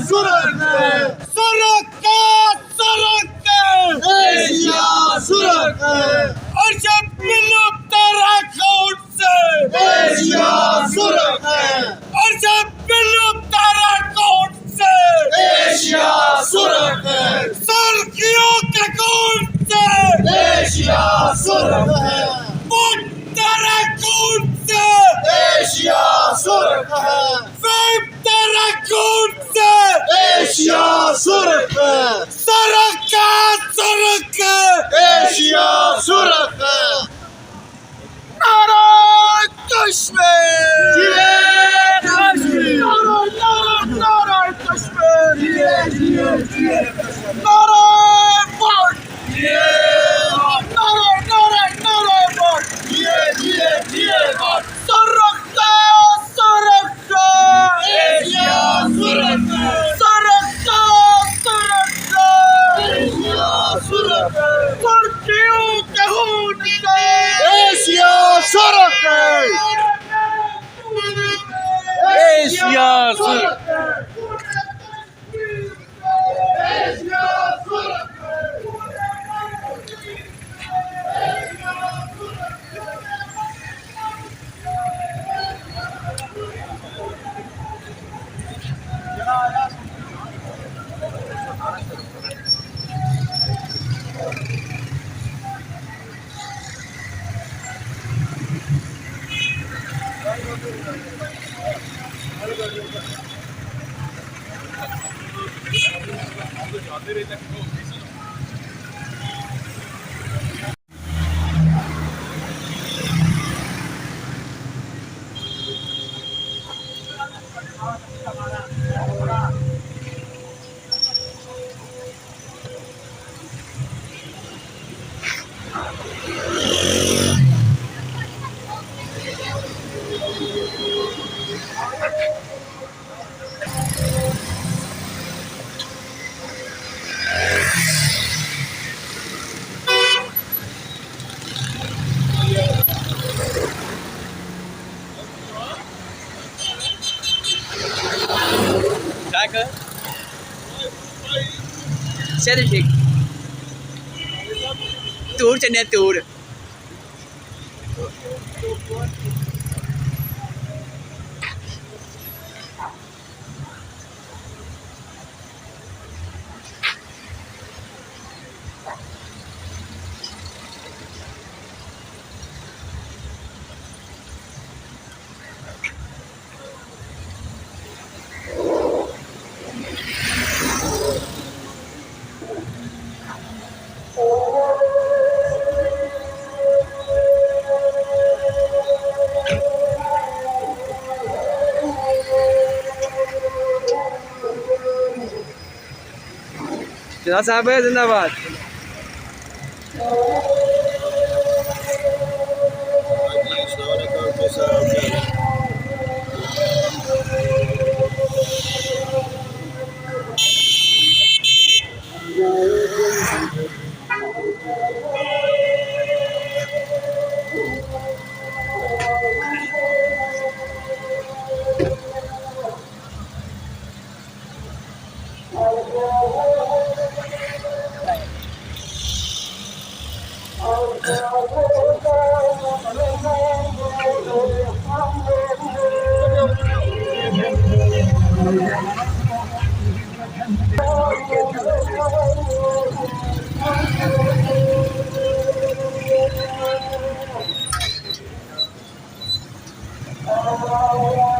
Sürükle! Eşya sürükle! Arşat Millet Tarakut se! Eşya sürükle! Arşat Millet Tarakut se! Eşya sürükle! Sarkiyo Kakut se! Eşya sürükle! Mut Tarakut se! Eşya sürükle! Fem Tarakut se! Eşya sürükle! Saraka Saraka! Eşya sürükle! Naray Kaşmir! Ciğer Kaşmir! Naray Kaşmir! Ciğer Naray Bak! Ciğer Naray Bak! Ciğer var! Saraka Saraka! Eşya sürükle! Saraka Saraka! Eşya sürükle! Sarkiyo Kahut se! Eşya sürükle! Eşya sürükle! काय कर selfie tour चने tour साहब जिंदाबाद Oh,